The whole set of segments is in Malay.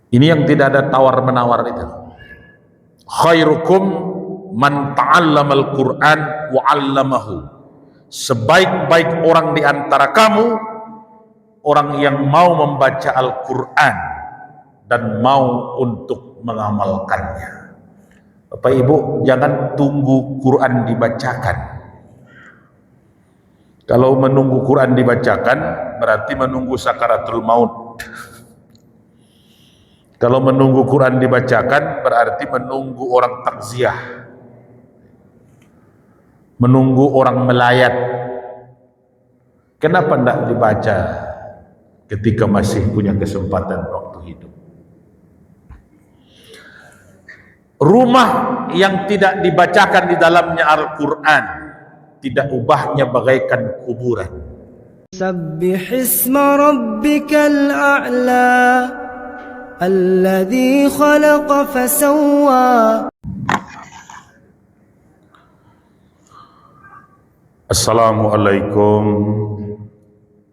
Ini yang tidak ada tawar-menawar itu. Khairukum man ta'allamal Qur'an wa 'allamahu. Sebaik-baik orang di antara kamu orang yang mau membaca Al-Qur'an dan mau untuk mengamalkannya. Bapak Ibu, jangan tunggu Quran dibacakan. Kalau menunggu Quran dibacakan berarti menunggu sakaratul maut. Kalau menunggu Quran dibacakan berarti menunggu orang takziah, menunggu orang melayat. Kenapa tidak dibaca ketika masih punya kesempatan waktu hidup? Rumah yang tidak dibacakan di dalamnya Al-Quran tidak ubahnya bagaikan kuburan. Sabbih isma rabbikal a'la alladhi khalaqa fasawwa. Assalamualaikum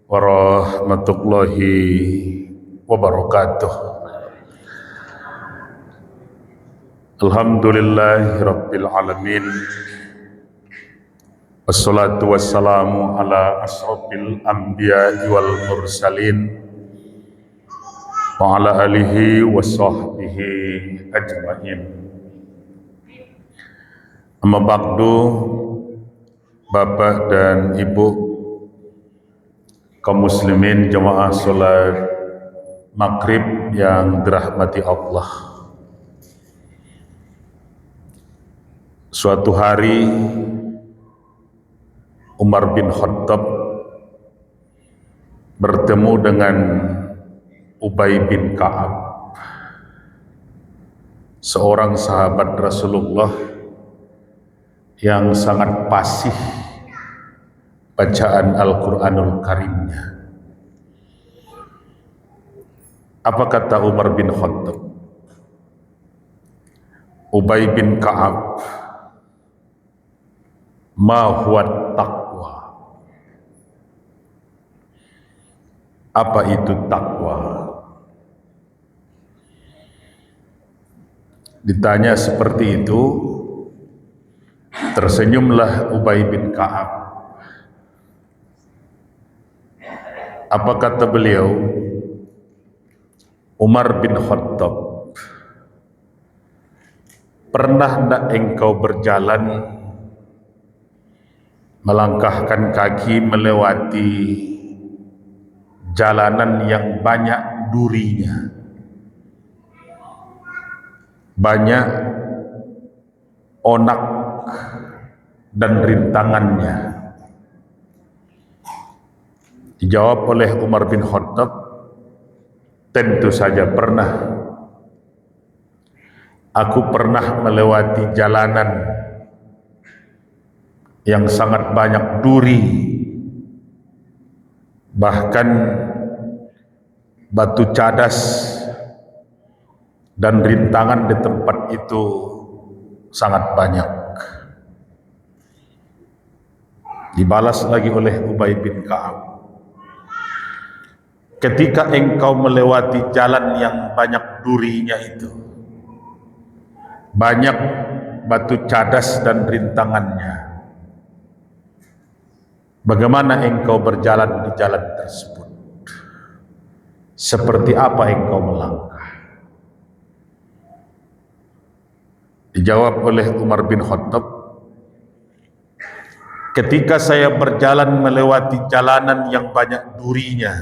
warahmatullahi wabarakatuh. Alhamdulillahi rabbil alamin. Wassalatu wassalamu ala asrofil anbiya wal mursalin wa ala alihi wa sahbihi ajma'in. Amma ba'du, Bapak dan Ibu kaum muslimin jamaah salat maghrib yang dirahmati Allah. Suatu hari Umar bin Khattab bertemu dengan Ubay bin Ka'ab, seorang sahabat Rasulullah yang sangat fasih bacaan Al-Quranul Karimnya. Apa kata Umar bin Khattab? Ubay bin Ka'ab, ma huwa taqwa? Apa itu takwa? Ditanya seperti itu, tersenyumlah Ubay bin Ka'ab. Apa kata beliau? Umar bin Khattab, pernah hendak engkau berjalan melangkahkan kaki melewati jalanan yang banyak durinya, banyak onak dan rintangannya? Dijawab oleh Umar bin Khattab, tentu saja pernah. Aku pernah melewati jalanan yang sangat banyak duri, bahkan batu cadas dan rintangan di tempat itu sangat banyak. Dibalas lagi oleh Ubay bin Ka'ab, ketika engkau melewati jalan yang banyak durinya itu, banyak batu cadas dan rintangannya, bagaimana engkau berjalan di jalan tersebut? Seperti apa engkau melangkah? Dijawab oleh Umar bin Khattab, ketika saya berjalan melewati jalanan yang banyak durinya,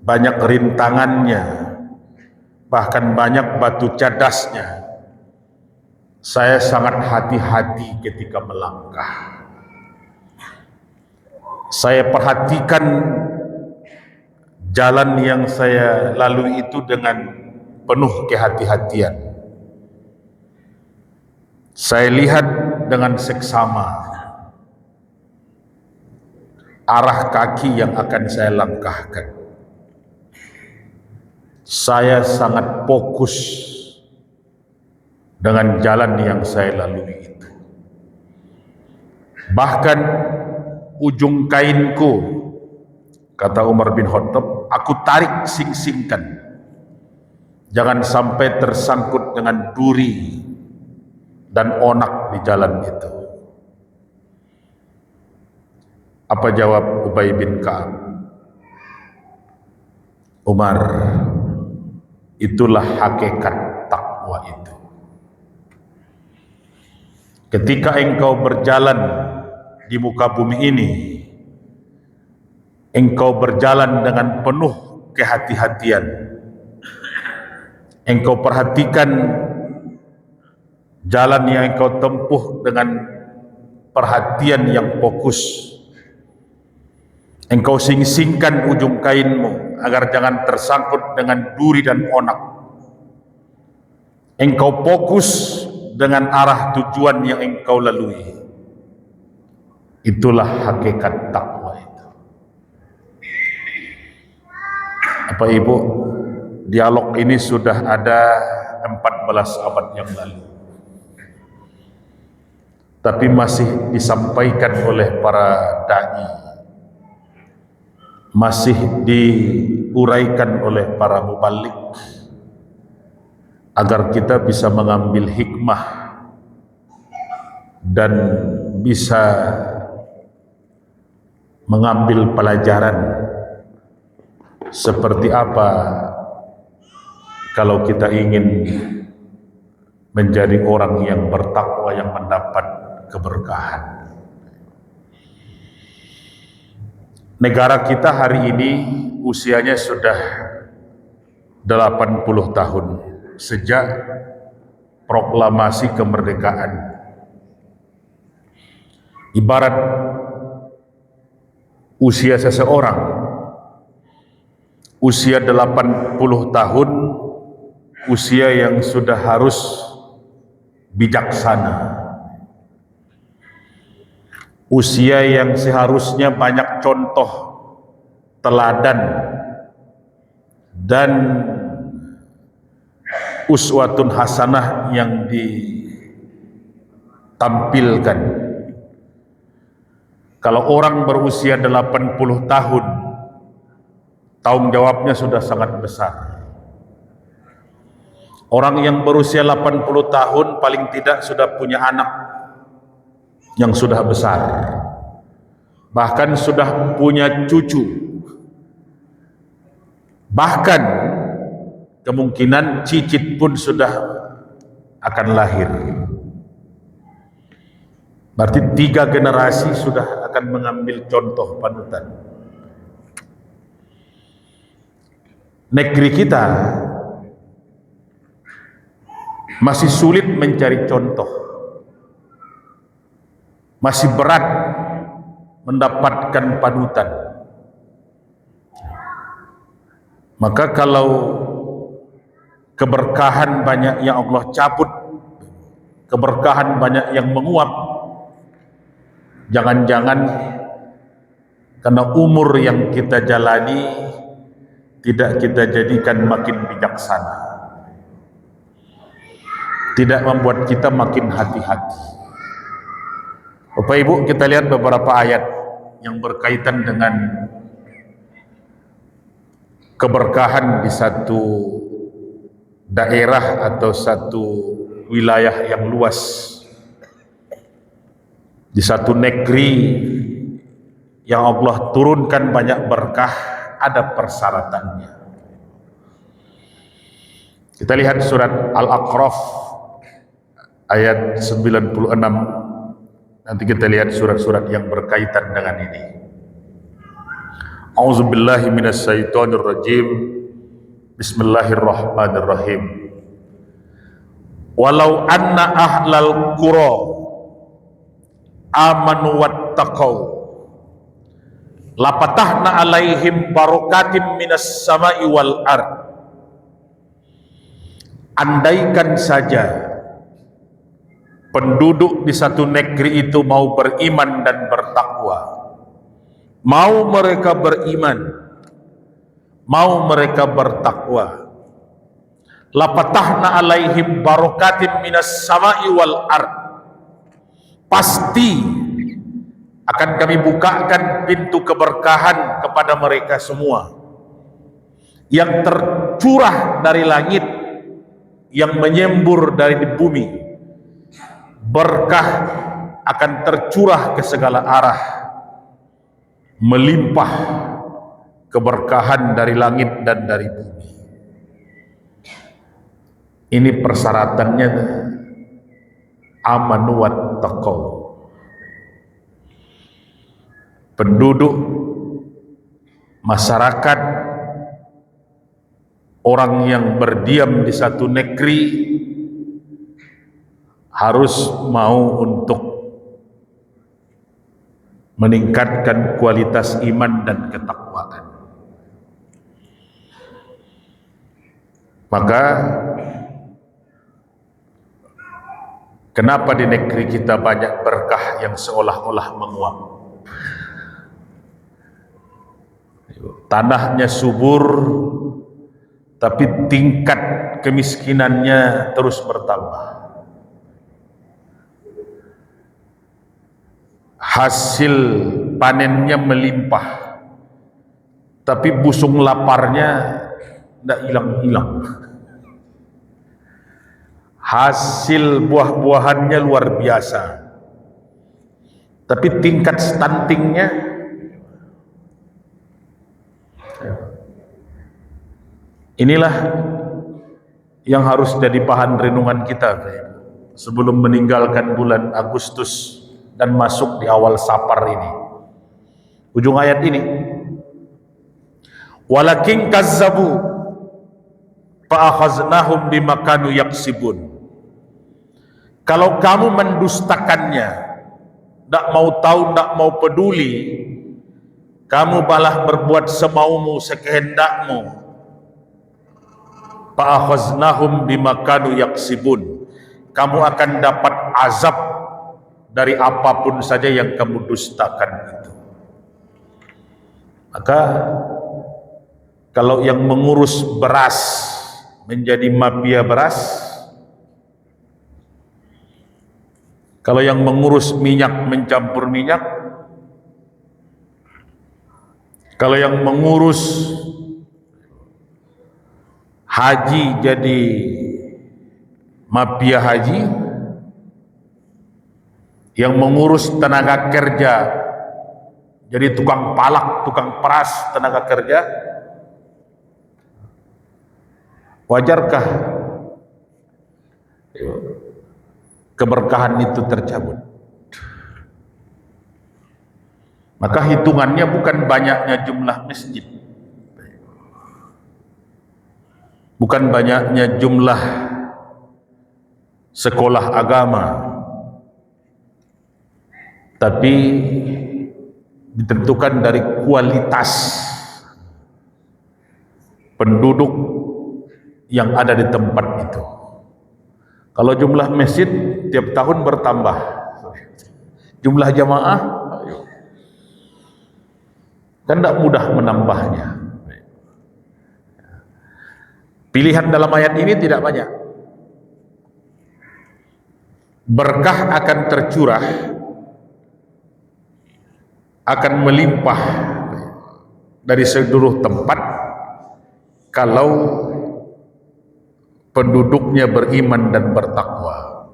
banyak rintangannya, bahkan banyak batu cadasnya, saya sangat hati-hati ketika melangkah. Saya perhatikan jalan yang saya lalui itu dengan penuh kehati-hatian. Saya lihat dengan seksama arah kaki yang akan saya langkahkan. Saya sangat fokus dengan jalan yang saya lalui itu. Bahkan ujung kainku, kata Umar bin Khattab, aku tarik sing-singkan. Jangan sampai tersangkut dengan duri dan onak di jalan itu. Apa jawab Ubay bin Ka'ab? Umar, itulah hakikat takwa itu. Ketika engkau berjalan di muka bumi ini, engkau berjalan dengan penuh kehati-hatian. Engkau perhatikan jalan yang engkau tempuh dengan perhatian yang fokus. Engkau sing-singkan ujung kainmu agar jangan tersangkut dengan duri dan onak. Engkau fokus dengan arah tujuan yang engkau lalui. Itulah hakikat takwa itu. Apa Ibu, dialog ini sudah ada 14 abad yang lalu, tapi masih disampaikan oleh para dai, masih diuraikan oleh para mubalik, agar kita bisa mengambil hikmah dan bisa mengambil pelajaran seperti apa kalau kita ingin menjadi orang yang bertakwa yang mendapat keberkahan. Negara kita hari ini usianya sudah 80 tahun sejak proklamasi kemerdekaan. Ibarat usia seseorang, usia 80 tahun, usia yang sudah harus bijaksana, usia yang seharusnya banyak contoh teladan dan uswatun hasanah yang ditampilkan. Kalau orang berusia 80 tahun, tanggung jawabnya sudah sangat besar. Orang yang berusia 80 tahun paling tidak sudah punya anak yang sudah besar, bahkan sudah punya cucu, bahkan kemungkinan cicit pun sudah akan lahir. Berarti 3 generasi sudah akan mengambil contoh panutan. Negeri kita masih sulit mencari contoh, masih berat mendapatkan panutan. Maka kalau keberkahan banyak yang Allah cabut, keberkahan banyak yang menguap, jangan-jangan karena umur yang kita jalani tidak kita jadikan makin bijaksana, tidak membuat kita makin hati-hati. Bapak Ibu, kita lihat beberapa ayat yang berkaitan dengan keberkahan di satu daerah atau satu wilayah yang luas, di satu negeri yang Allah turunkan banyak berkah. Ada persyaratannya. Kita lihat surat Al-A'raf ayat 96. Nanti kita lihat surat-surat yang berkaitan dengan ini. A'udzubillahi minasyaitonirrajim. Bismillahirrahmanirrahim. Walau anna ahlal qura amanu wattaqau lapatahna alaihim barakatim minas sama'i wal ard. Andaikan saja penduduk di satu negeri itu mau beriman dan bertakwa, mau mereka beriman, mau mereka bertakwa, lapatahna alaihim barakatim minas sama'i wal ard, pasti akan kami bukakan pintu keberkahan kepada mereka semua yang tercurah dari langit yang menyembur dari bumi, berkah akan tercurah ke segala arah, melimpah keberkahan dari langit dan dari bumi. Ini persyaratannya amanu wattaqau. Penduduk masyarakat, orang yang berdiam di satu negeri harus mau untuk meningkatkan kualitas iman dan ketakwaan. Maka kenapa di negeri kita banyak berkah yang seolah-olah menguap? Tanahnya subur, tapi tingkat kemiskinannya terus bertambah. Hasil panennya melimpah, tapi busung laparnya tidak hilang-hilang. Hasil buah-buahannya luar biasa, tapi tingkat stuntingnya. Inilah yang harus jadi bahan renungan kita sebelum meninggalkan bulan Agustus dan masuk di awal Safar ini. Ujung ayat ini, walakin kazzabu fa akhaznahum bima kanu yaksibun. Kalau kamu mendustakannya, tidak mau tahu, tidak mau peduli, kamu malah berbuat semaumu, sekehendakmu, fa akhaznahum bima kanu yaksibun, kamu akan dapat azab dari apapun saja yang kamu dustakan itu. Maka kalau yang mengurus beras menjadi mafia beras, kalau yang mengurus minyak mencampur minyak, kalau yang mengurus haji jadi mafia haji, yang mengurus tenaga kerja jadi tukang palak, tukang peras tenaga kerja, wajarkah keberkahan itu tercabut? Maka hitungannya bukan banyaknya jumlah masjid, bukan banyaknya jumlah sekolah agama, tapi ditentukan dari kualitas penduduk yang ada di tempat itu. Kalau jumlah masjid tiap tahun bertambah, jumlah jamaah kan tidak mudah menambahnya. Pilihan dalam ayat ini tidak banyak. Berkah akan tercurah, akan melimpah dari seluruh tempat kalau penduduknya beriman dan bertakwa.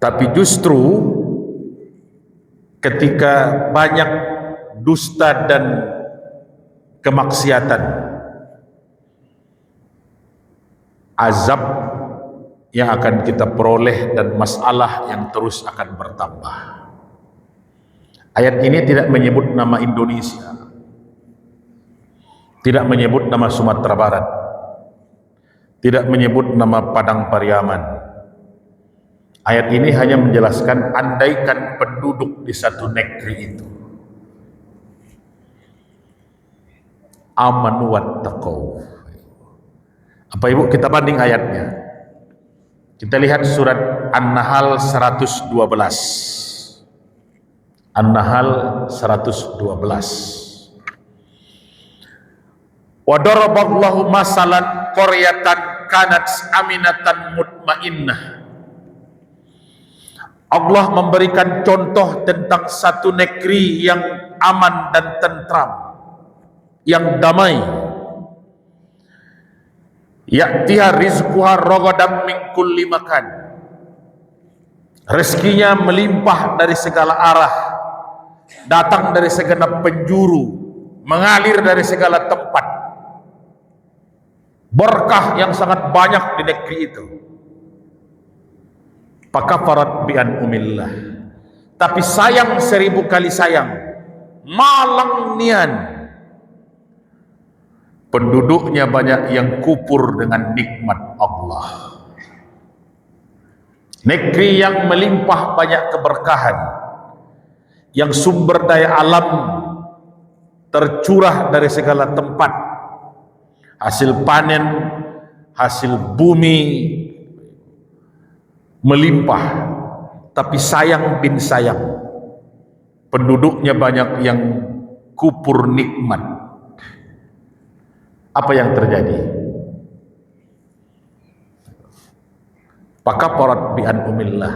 Tapi justru ketika banyak dusta dan kemaksiatan, azab yang akan kita peroleh dan masalah yang terus akan bertambah. Ayat ini tidak menyebut nama Indonesia, tidak menyebut nama Sumatera Barat, tidak menyebut nama Padang Pariaman. Ayat ini hanya menjelaskan andaikan penduduk di satu negeri itu amanu wattaqau. Apa ibu, kita banding ayatnya. Kita lihat surat An-Nahl 112. An-Nahl 112. Wa daraballahu masalan qaryatan kanat aminatan mutmainnah. Allah memberikan contoh tentang satu negeri yang aman dan tentram, yang damai, Ya'tiha rizquha ragadan min kulli makan. Rezekinya melimpah dari segala arah, datang dari segenap penjuru, mengalir dari segala tempat. Berkah yang sangat banyak di negeri itu. Fakafarat bi an'umillah. Tapi sayang 1000 kali sayang, malang nian, penduduknya banyak yang kupur dengan nikmat Allah. Negeri yang melimpah banyak keberkahan, yang sumber daya alam tercurah dari segala tempat, hasil panen, hasil bumi melimpah, tapi sayang bin sayang, penduduknya banyak yang kupur nikmat. Apa yang terjadi? Fakafarat bi an'umillah.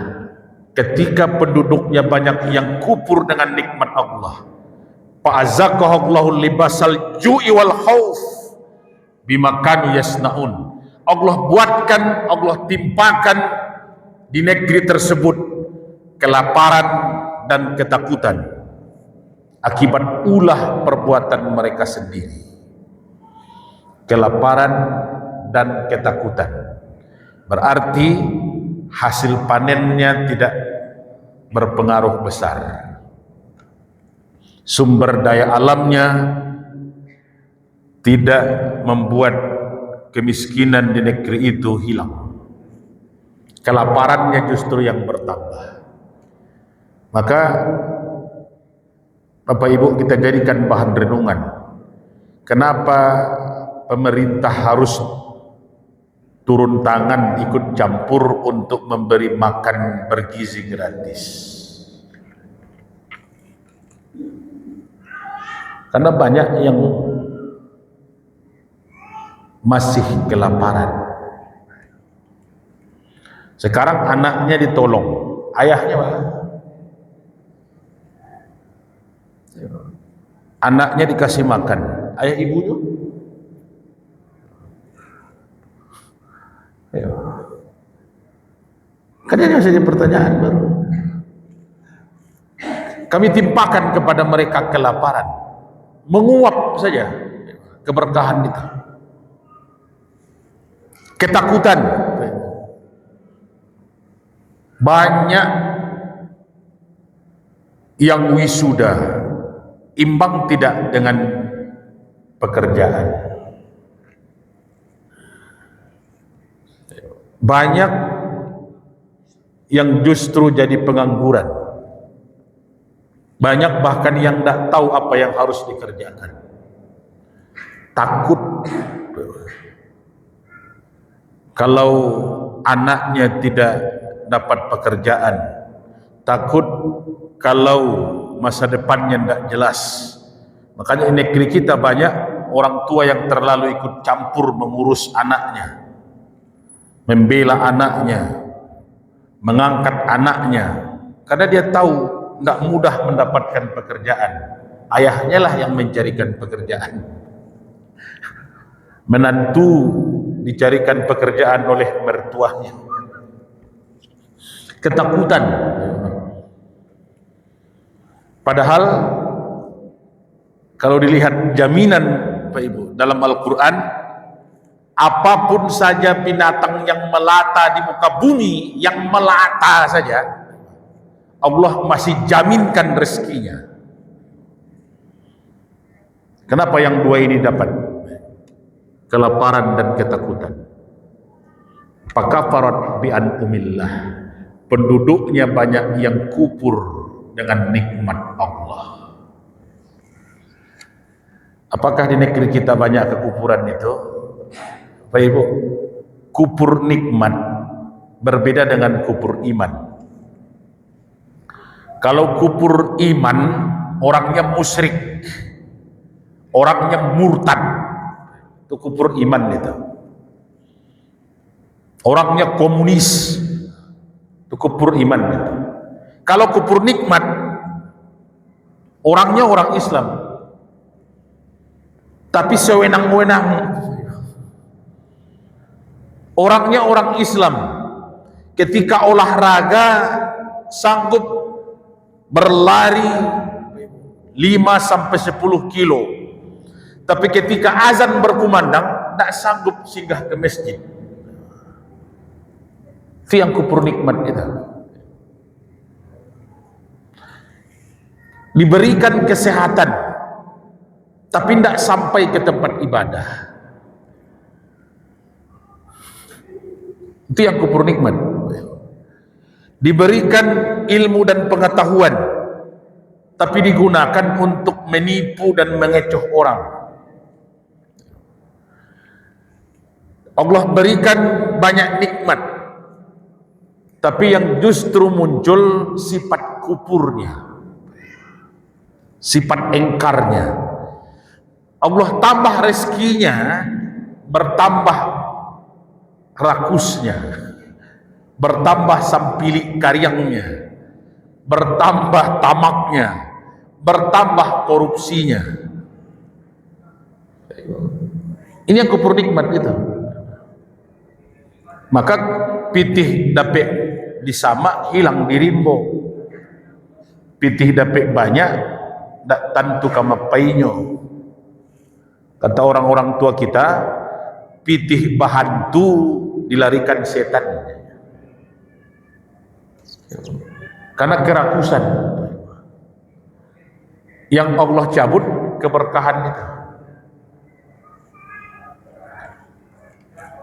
Ketika penduduknya banyak yang kupur dengan nikmat Allah, fa'azzaqahallahu libasal ju'i wal khauf bima kanu yasnaun. Allah buatkan, Allah timpakan di negeri tersebut kelaparan dan ketakutan akibat ulah perbuatan mereka sendiri. Kelaparan dan ketakutan berarti hasil panennya tidak berpengaruh besar, sumber daya alamnya tidak membuat kemiskinan di negeri itu hilang, kelaparannya justru yang bertambah. Maka Bapak Ibu, kita jadikan bahan renungan, kenapa pemerintah harus turun tangan ikut campur untuk memberi makan bergizi gratis. Karena banyak yang masih kelaparan. Sekarang anaknya ditolong, ayahnya mana? Anaknya dikasih makan, ayah ibunya? Kan ini masih pertanyaan baru. Kami timpakan kepada mereka kelaparan, menguap saja keberkahan itu, ketakutan. Banyak yang wisuda, imbang tidak dengan pekerjaan. Banyak yang justru jadi pengangguran. Banyak bahkan yang tidak tahu apa yang harus dikerjakan. Takut kalau anaknya tidak dapat pekerjaan, takut kalau masa depannya tidak jelas. Makanya di negeri kita banyak orang tua yang terlalu ikut campur mengurus anaknya, membela anaknya, mengangkat anaknya, karena dia tahu tidak mudah mendapatkan pekerjaan. Ayahnya lah yang mencarikan pekerjaan. Menantu dicarikan pekerjaan oleh mertuanya. Ketakutan. Padahal kalau dilihat jaminan Pak Ibu dalam Al-Quran, apapun saja binatang yang melata di muka bumi, yang melata saja, Allah masih jaminkan rezekinya. Kenapa yang dua ini dapat? Kelaparan dan ketakutan. Fakafarat bi an'umillah. Penduduknya banyak yang kupur dengan nikmat Allah. Apakah di negeri kita banyak kekufuran itu? Bapak Ibu, kupur nikmat berbeda dengan kupur iman. Kalau kupur iman, orangnya musyrik, orangnya murtad, itu kupur iman itu. Orangnya komunis, itu kupur iman itu. Kalau kupur nikmat, orangnya orang Islam, tapi sewenang-wenang, Orangnya orang Islam, ketika olahraga sanggup berlari 5 sampai 10 kilo. Tapi ketika azan berkumandang, tidak sanggup singgah ke masjid. Itu yang kufur nikmat itu. Diberikan kesehatan, tapi tidak sampai ke tempat ibadah. Itu yang kufur nikmat. Diberikan ilmu dan pengetahuan, tapi digunakan untuk menipu dan mengecoh orang. Allah berikan banyak nikmat, tapi yang justru muncul sifat kufurnya, sifat engkarnya. Allah tambah rezekinya, bertambah rakusnya, bertambah sampilik karyangnya, bertambah tamaknya, bertambah korupsinya. Ini yang kufur nikmat itu. Maka pitih dapet disama, hilang di rimbo. Pitih dapet banyak, dak tantu kama painyo. Kata orang-orang tua kita, pitih bahantu dilarikan setan. Karena kerakusan yang Allah cabut keberkahan itu.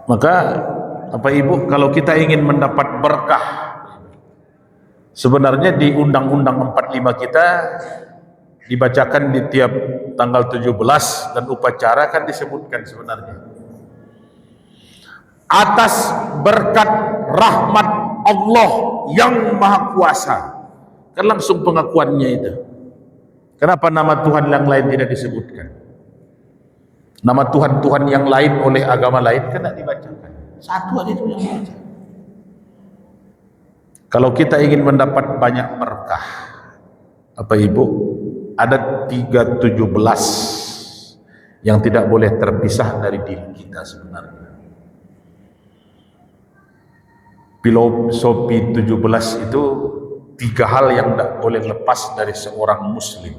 Maka Bapak Ibu, kalau kita ingin mendapat berkah, sebenarnya di Undang-Undang 45 kita dibacakan di tiap tanggal 17 dan upacara kan disebutkan sebenarnya. Atas berkat rahmat Allah yang Maha Kuasa. Kan langsung pengakuannya itu. Kenapa nama Tuhan yang lain tidak disebutkan? Nama Tuhan-Tuhan yang lain oleh agama lain kan tidak dibacakan. Satu aja itu yang dibaca. Kalau kita ingin mendapat banyak berkah, apa Ibu, ada 317 yang tidak boleh terpisah dari diri kita sebenarnya. Filosofi 17 itu 3 hal yang tidak boleh lepas dari seorang muslim.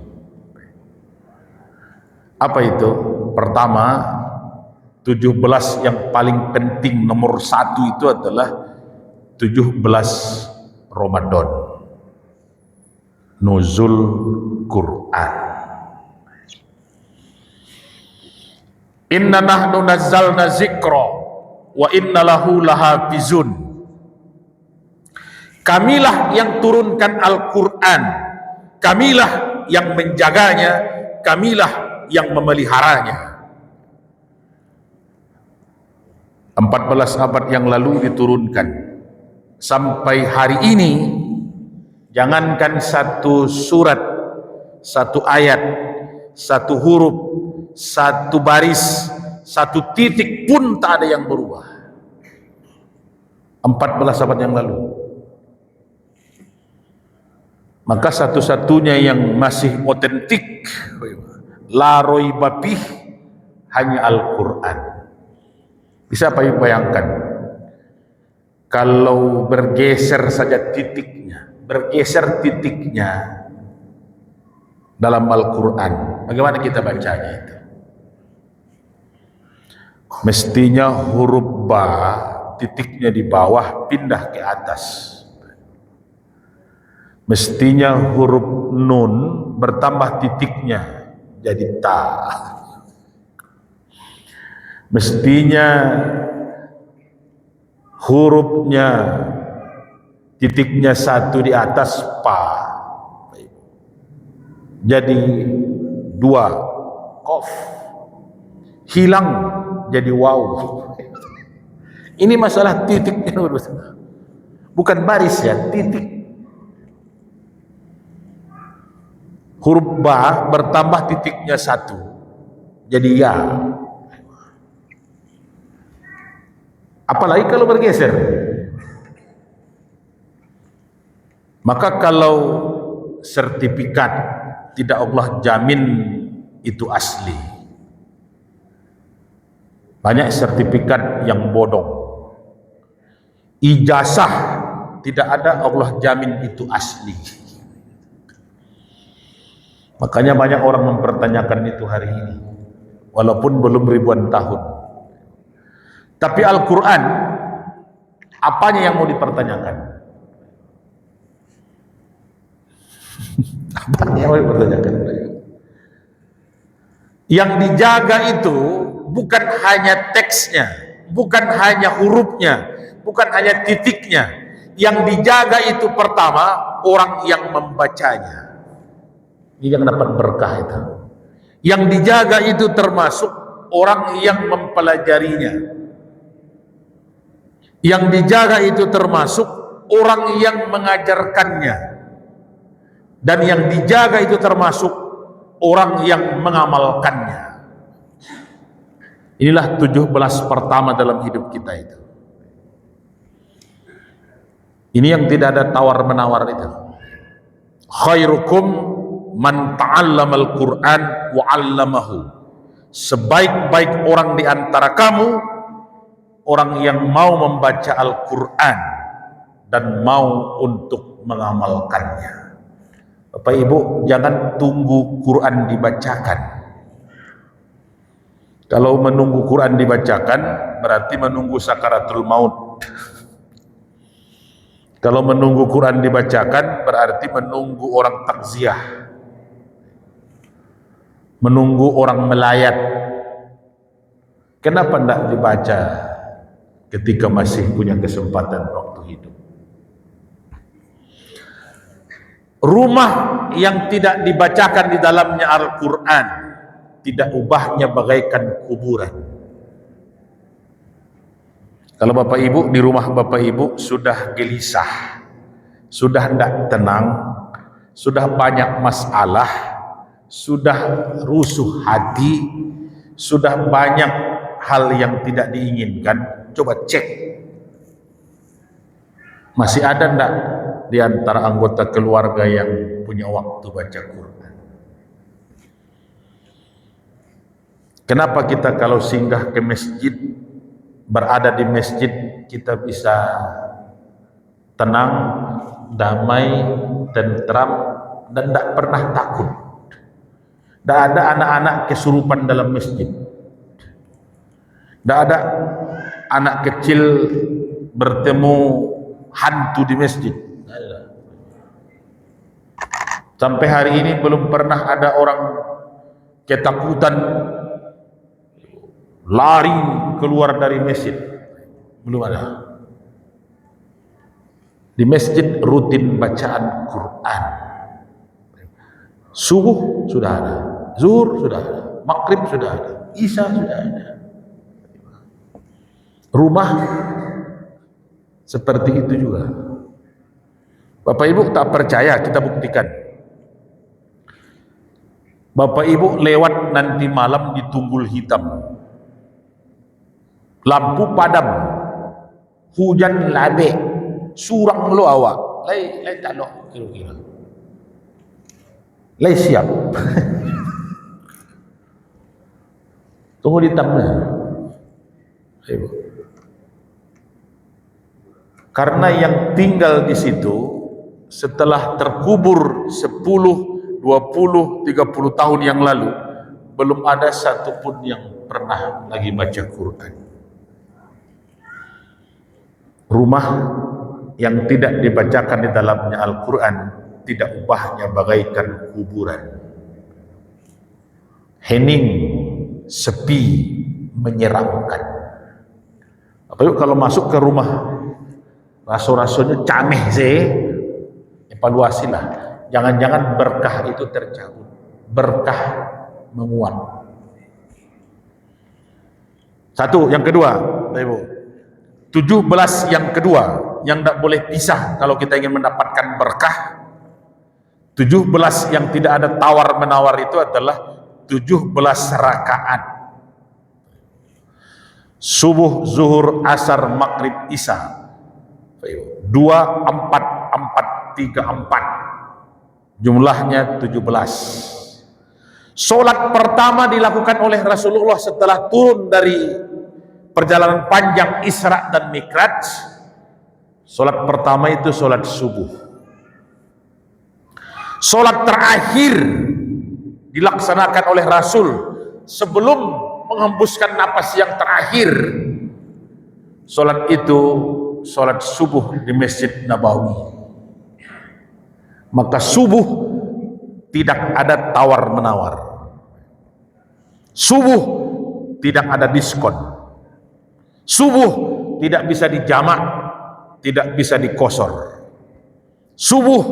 Apa itu? Pertama, 17 yang paling penting, nomor 1 itu adalah 17 Ramadan, nuzul Quran. Inna nahnu nazzalna zikra wa inna lahu lahafizun. Kamilah yang turunkan Al-Quran, kamilah yang menjaganya, kamilah yang memeliharanya. 14 abad yang lalu diturunkan. Sampai hari ini, jangankan satu surat, satu ayat, satu huruf, satu baris, satu titik pun tak ada yang berubah. 14 abad yang lalu. Maka satu-satunya yang masih otentik, la raiba fih, hanya Al-Quran. Bisa apa bayangkan, kalau bergeser saja titiknya, bergeser titiknya dalam Al-Quran, bagaimana kita bacanya itu? Mestinya huruf ba, titiknya di bawah pindah ke atas. Mestinya huruf nun bertambah titiknya jadi ta. Mestinya hurufnya titiknya 1 di atas pa, jadi 2 qaf, hilang jadi waw. Ini masalah titiknya, bukan baris ya, titik. Huruf ba bertambah titiknya 1 jadi ya. Apalagi kalau bergeser. Maka kalau sertifikat tidak Allah jamin itu asli. Banyak sertifikat yang bodong. ijazah tidak ada, Allah jamin itu asli. Makanya banyak orang mempertanyakan itu hari ini, walaupun belum ribuan tahun. Tapi Al-Quran, apanya yang mau dipertanyakan? Apanya yang mau dipertanyakan? Yang dijaga itu bukan hanya teksnya, bukan hanya hurufnya, bukan hanya titiknya. Yang dijaga itu pertama orang yang membacanya. Ini yang dapat berkah itu. Yang dijaga itu termasuk orang yang mempelajarinya. Yang dijaga itu termasuk orang yang mengajarkannya. Dan yang dijaga itu termasuk orang yang mengamalkannya. Inilah 17 pertama dalam hidup kita itu. Ini yang tidak ada tawar-menawar itu. Khairukum man ta'allamal Qur'an wa 'allamahu. Sebaik-baik orang di antara kamu orang yang mau membaca Al-Qur'an dan mau untuk mengamalkannya. Bapak Ibu, jangan tunggu Quran dibacakan. Kalau menunggu Quran dibacakan berarti menunggu sakaratul maut. Kalau menunggu Quran dibacakan berarti menunggu orang takziah, menunggu orang melayat. Kenapa tidak dibaca ketika masih punya kesempatan waktu hidup? Rumah yang tidak dibacakan di dalamnya Al-Quran tidak ubahnya bagaikan kuburan. Kalau Bapak Ibu di rumah Bapak Ibu sudah gelisah, sudah tidak tenang, sudah banyak masalah, sudah rusuh hati, sudah banyak hal yang tidak diinginkan, coba cek. Masih ada enggak di antara anggota keluarga yang punya waktu baca Quran? Kenapa kita kalau singgah ke masjid, berada di masjid, kita bisa tenang, damai, tentram, dan tidak pernah takut? Tidak ada anak-anak kesurupan dalam masjid. Tidak ada anak kecil bertemu hantu di masjid. Sampai hari ini belum pernah ada orang ketakutan lari keluar dari masjid. Belum ada. Di masjid rutin bacaan Quran. Subuh sudah ada, zuhur sudah ada, maghrib sudah ada, isya sudah ada. Rumah seperti itu juga. Bapak Ibu tak percaya, kita buktikan. Bapak Ibu lewat nanti malam di Tunggul Hitam, lampu padam, hujan labe, surang lo awak, lai tak lo kira-kira, lai siap. Tunggu di tengah, Ibu. Karena yang tinggal di situ setelah terkubur 10, 20, 30 tahun yang lalu, belum ada satupun yang pernah lagi baca Quran. Rumah yang tidak dibacakan di dalamnya Al-Quran tidak ubahnya bagaikan kuburan. Hening, sepi, menyeramkan. Apalagi kalau masuk ke rumah raso-rasonya cameh sih, evaluasilah. Jangan-jangan berkah itu tercabut, berkah menguap. Satu, yang kedua, Ibu, 17 yang kedua yang tidak boleh pisah kalau kita ingin mendapatkan berkah. 17 yang tidak ada tawar menawar itu adalah 17 rakaat. Subuh, zuhur, asar, maghrib, isya. 2, 4, 4, 3, 4. Jumlahnya 17. Solat pertama dilakukan oleh Rasulullah setelah turun dari perjalanan panjang Isra dan Mi'raj Solat pertama itu solat subuh. Solat terakhir dilaksanakan oleh Rasul sebelum menghembuskan napas yang terakhir. Solat itu solat subuh di Masjid Nabawi. Maka subuh tidak ada tawar-menawar. Subuh tidak ada diskon. Subuh tidak bisa dijamak, tidak bisa dikosor. Subuh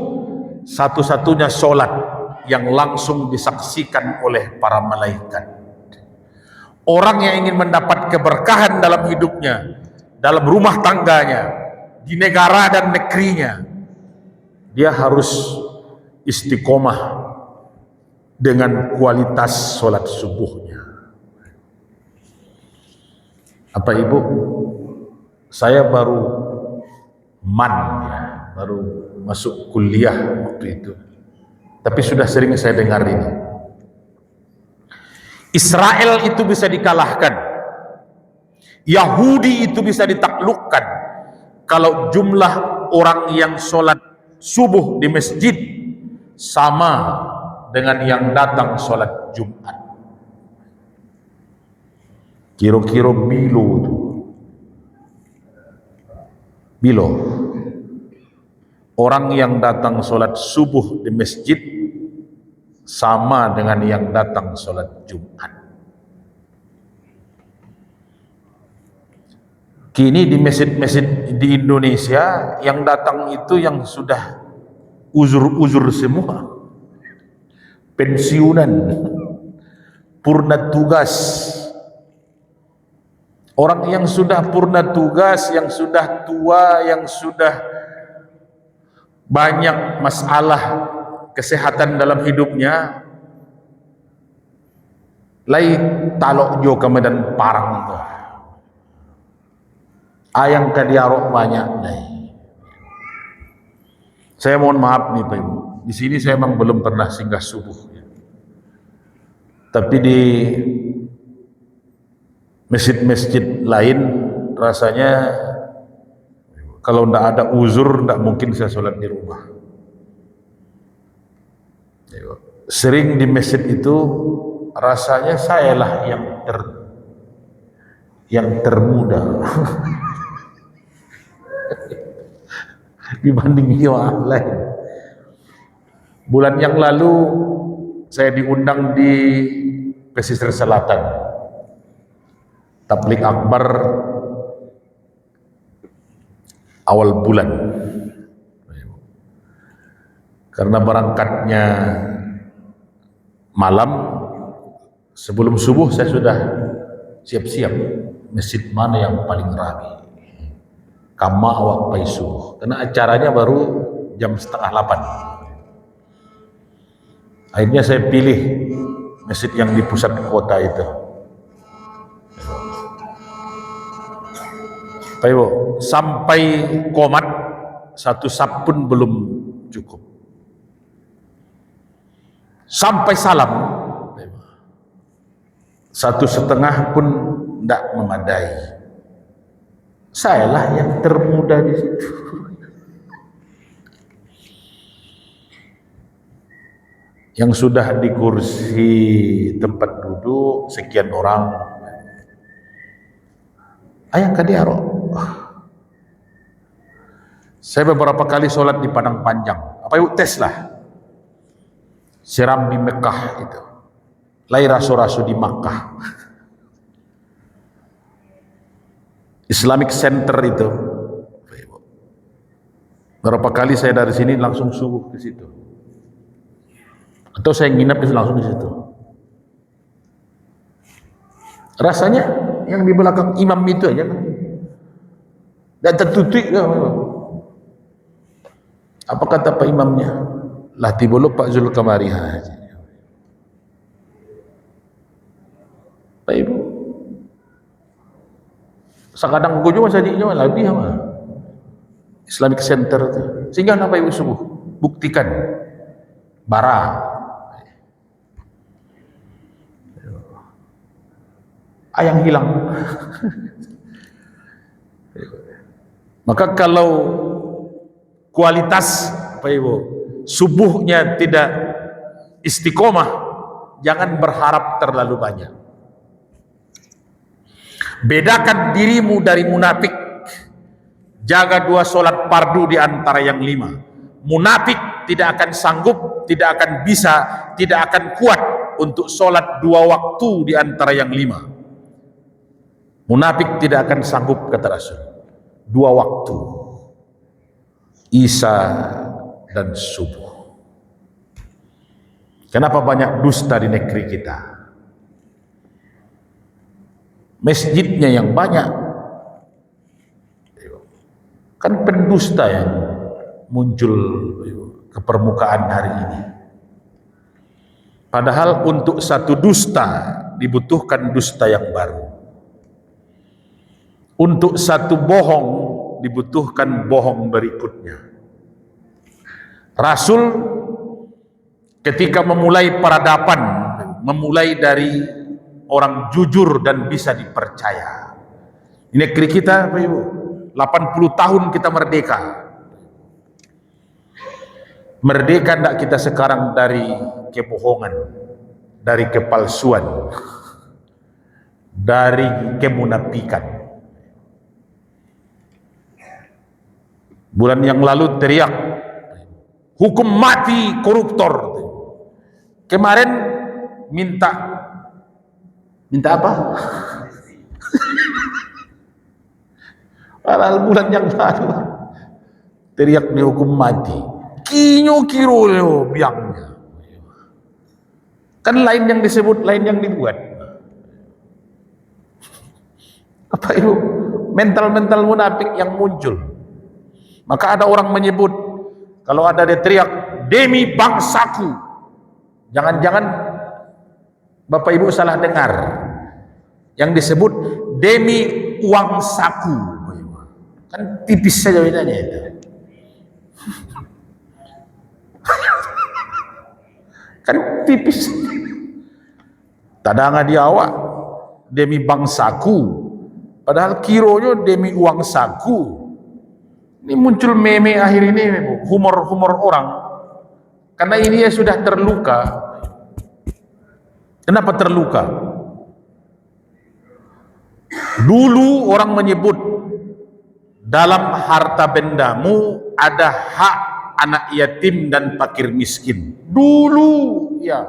satu-satunya solat yang langsung disaksikan oleh para malaikat. Orang yang ingin mendapat keberkahan dalam hidupnya, dalam rumah tangganya, di negara dan negerinya, dia harus istiqomah dengan kualitas solat subuhnya. Apa ibu? Saya baru baru masuk kuliah waktu itu. Tapi sudah sering saya dengar ini. Israel itu bisa dikalahkan. Yahudi itu bisa ditaklukkan kalau jumlah orang yang sholat subuh di masjid sama dengan yang datang sholat Jumat. Kira-kira bilo itu. Bilo. Orang yang datang sholat subuh di masjid sama dengan yang datang sholat Jumat. Kini di masjid-masjid di Indonesia yang datang itu yang sudah uzur-uzur semua, pensiunan, purna tugas. Orang yang sudah purna tugas, yang sudah tua, yang sudah banyak masalah kesehatan dalam hidupnya, lai talok jo ke Medan Parang tuh. Ayang kadiarok banyak nih. Saya mohon maaf nih Pak Ibu. Di sini saya memang belum pernah singgah subuh. Tapi di masjid-masjid lain rasanya kalau tidak ada uzur tidak mungkin saya sholat di rumah. Sering di masjid itu rasanya sayalah yang termuda dibanding yang lain. Bulan yang lalu saya diundang di pesisir selatan, tabligh akbar awal bulan. Karena berangkatnya malam, sebelum subuh saya sudah siap-siap masjid mana yang paling ramai. Kama awak pai subuh, karena acaranya baru jam 7:30. Akhirnya saya pilih masjid yang di pusat kota itu. Pak Ibu, sampai qomat satu saf pun belum cukup. Sampai salam 1,5 pun tidak memadai. Sayalah yang termuda di situ. Yang sudah di kursi tempat duduk sekian orang. Ayang kadiaro. Saya beberapa kali sholat di Padang Panjang. Apa yuk tes lah. Siram di Mekah itu. Lai rasu-rasu di Makkah. Islamic Center itu. Berapa kali saya dari sini langsung subuh ke situ. Atau saya nginap langsung di situ. Rasanya yang di belakang imam itu aja kan. Dan tertutup kan. Apa kata Pak imamnya? Lah tibolo Pak Zulkamari aja. Pak Ibu. Sakadang gue juga sajinya lebih apa? Islamic Center itu. Sehingga apa Ibu subuh? Buktikan. Bara. Ayang hilang. Maka kalau kualitas Bapak Ibu subuhnya tidak istiqomah, jangan berharap terlalu banyak. Bedakan dirimu dari munafik. Jaga 2 solat fardu di antara yang 5. Munafik tidak akan sanggup, tidak akan bisa, tidak akan kuat untuk solat 2 waktu di antara yang 5. Munafik tidak akan sanggup, kata Rasul, 2 waktu, Isya dan subuh. Kenapa banyak dusta di negeri kita? Masjidnya yang banyak, kan pendusta yang muncul ke permukaan hari ini. Padahal untuk satu dusta dibutuhkan dusta yang baru. Untuk satu bohong dibutuhkan bohong berikutnya. Rasul ketika memulai peradaban, memulai dari orang jujur dan bisa dipercaya. Di negeri kita, Bapak Ibu, 80 tahun kita merdeka. Merdeka enggak kita sekarang dari kebohongan, dari kepalsuan, dari kemunafikan. Bulan yang lalu teriak hukum mati koruptor. Kemarin minta apa? Padahal bulan yang lalu teriak dihukum mati. Kinyo kiro leo biangnya. Kan lain yang disebut, lain yang dibuat. Apa itu? Mental-mental munafik yang muncul. Maka ada orang menyebut, kalau ada dia teriak demi bangsaku, jangan-jangan Bapak Ibu salah dengar. Yang disebut demi uang saku. Kan tipis saja bedanya itu. Kan tipis. Tadanga di awak demi bangsaku, padahal kironya demi uang saku. Ini muncul meme akhir ini, humor-humor orang. Karena ini ya sudah terluka. Kenapa terluka? Dulu orang menyebut dalam harta bendamu ada hak anak yatim dan fakir miskin. Dulu ya.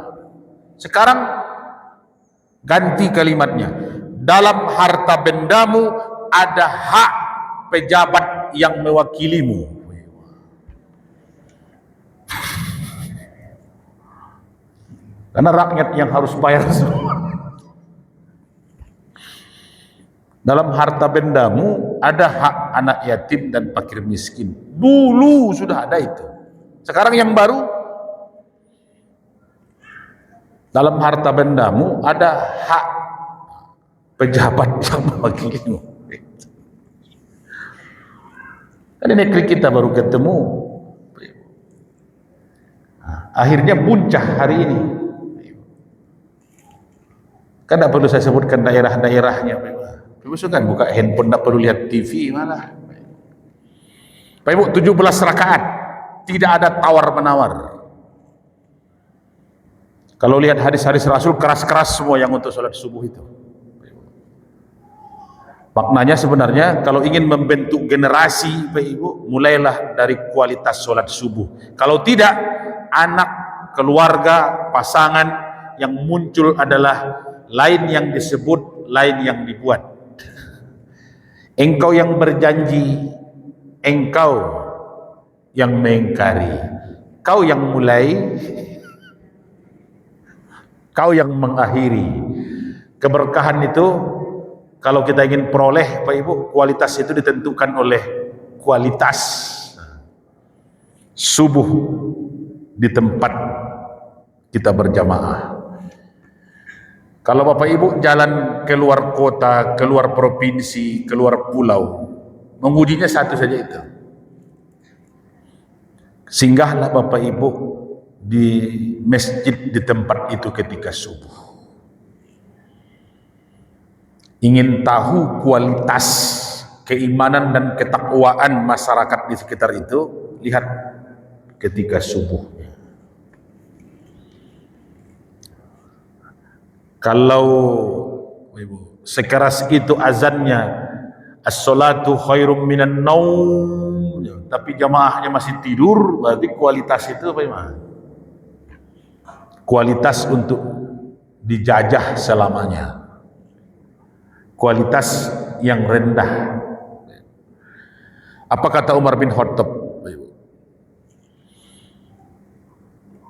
Sekarang ganti kalimatnya. Dalam harta bendamu ada hak pejabat yang mewakilimu. Karena rakyat yang harus bayar semua. Dalam harta bendamu ada hak anak yatim dan fakir miskin. Dulu sudah ada itu. Sekarang yang baru, dalam harta bendamu ada hak pejabat yang mewakilimu. Kan negeri kita baru ketemu. Akhirnya buncah hari ini. Kan tidak perlu saya sebutkan daerah-daerahnya. Ibu kan buka handphone, tidak perlu lihat TV malah. Pak Ibu, 17 rakaat, tidak ada tawar-menawar. Kalau lihat hadis-hadis Rasul, keras-keras semua yang untuk sholat subuh itu. Maknanya sebenarnya kalau ingin membentuk generasi, Pak Ibu, mulailah dari kualitas sholat subuh. Kalau tidak, anak, keluarga, pasangan yang muncul adalah lain yang disebut, lain yang dibuat. Engkau yang berjanji, engkau yang mengingkari, kau yang mulai, kau yang mengakhiri. Keberkahan itu kalau kita ingin peroleh, Pak Ibu, kualitas itu ditentukan oleh kualitas subuh di tempat kita berjamaah. Kalau Bapak Ibu jalan keluar kota, keluar provinsi, keluar pulau, mengujinya satu saja itu. Singgahlah Bapak Ibu di masjid di tempat itu ketika subuh. Ingin tahu kualitas keimanan dan ketakwaan masyarakat di sekitar itu, lihat ketika subuhnya. Kalau sekeras itu azannya, as-salatu khairum minan naum, tapi jamaahnya masih tidur, berarti kualitas itu apa ya? Kualitas untuk dijajah selamanya, kualitas yang rendah. Apa kata Umar bin Khattab?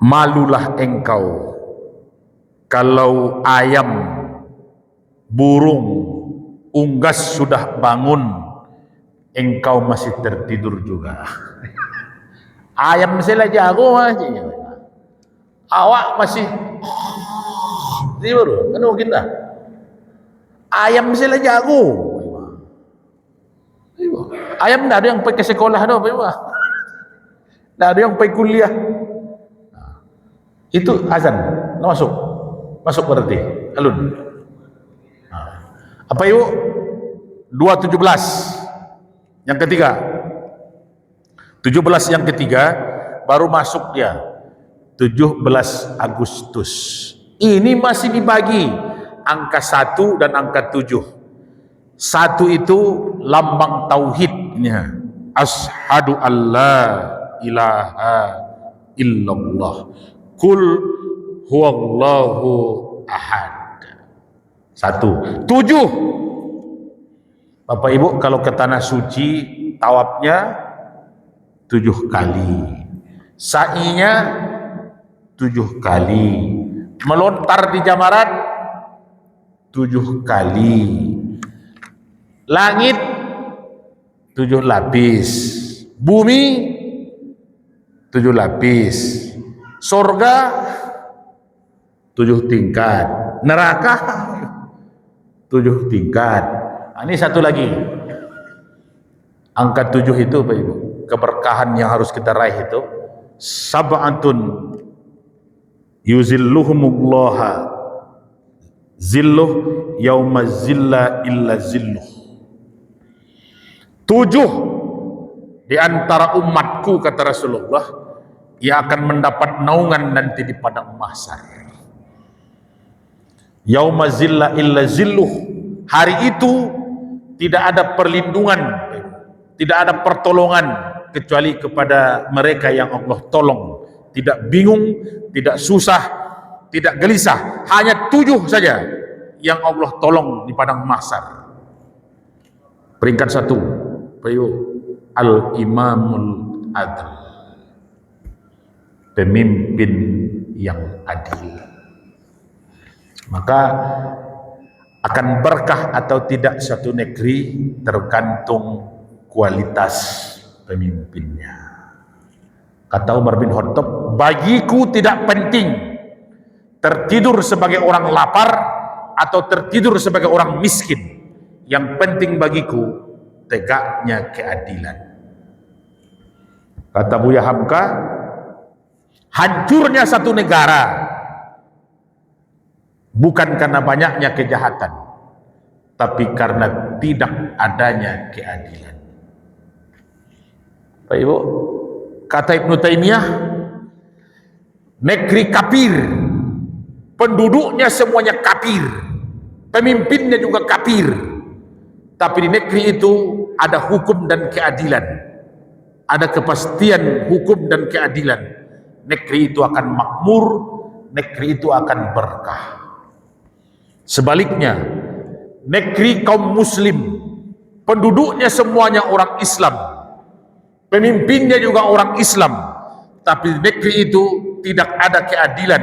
Malulah engkau kalau ayam, burung, unggas sudah bangun, engkau masih tertidur juga. Ayam masih jago aja, awak masih tidur, kan mungkin dah. Ayam masih jago. Ayam tidak ada yang pergi ke sekolah dah, tidak ada yang pergi kuliah. Itu azan, masuk berarti alun. Apa ibu? 2.17 yang ketiga, 17 yang ketiga baru masuk dia 17 Agustus. Ini masih dibagi angka 1 dan angka 7. 1 itu lambang tauhidnya, asyhadu alla ilaha illallah, kul huwallahu ahad. 1. 7, Bapak Ibu kalau ke tanah suci tawafnya 7 kali, sa'inya 7 kali, melontar di jamarat 7 kali, langit 7 lapis, bumi 7 lapis, surga 7 tingkat, neraka 7 tingkat. Ini satu lagi, angka 7 itu Pak Ibu, keberkahan yang harus kita raih itu, sab'atun yuzilluhumullaha zilluh yauma zilla illa zilluh. 7 di antara umatku, kata Rasulullah, yang akan mendapat naungan nanti di padang mahsyar. Yauma zilla illa zilluh, hari itu tidak ada perlindungan, tidak ada pertolongan kecuali kepada mereka yang Allah tolong. Tidak bingung, tidak susah, tidak gelisah. Hanya 7 saja yang Allah tolong di padang mahsyar. Peringkat 1, al-imamul adl, pemimpin yang adil. Maka akan berkah atau tidak satu negeri tergantung kualitas pemimpinnya. Kata Umar bin Khattab, bagiku tidak penting tertidur sebagai orang lapar atau tertidur sebagai orang miskin. Yang penting bagiku tegaknya keadilan. Kata Buya Hamka, hancurnya satu negara bukan karena banyaknya kejahatan, tapi karena tidak adanya keadilan. Pak Ibu, kata Ibnu Taimiyah, negeri kafir, penduduknya semuanya kafir, pemimpinnya juga kafir, tapi di negeri itu ada hukum dan keadilan, ada kepastian hukum dan keadilan. Negeri itu akan makmur, negeri itu akan berkah. Sebaliknya, negeri kaum muslim, penduduknya semuanya orang Islam, pemimpinnya juga orang Islam, tapi negeri itu tidak ada keadilan,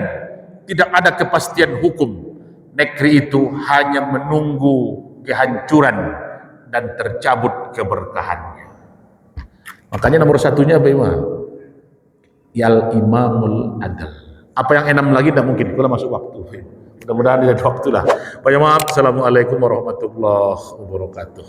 tidak ada kepastian hukum. Negeri itu hanya menunggu kehancuran dan tercabut keberkahannya. Makanya nomor satunya bagaimana? Yal imamul adal. Apa yang enam lagi tidak mungkin, kalau masuk waktu. Mudah-mudahan tidak ada waktu lah. Banyak maaf. Assalamualaikum warahmatullahi wabarakatuh.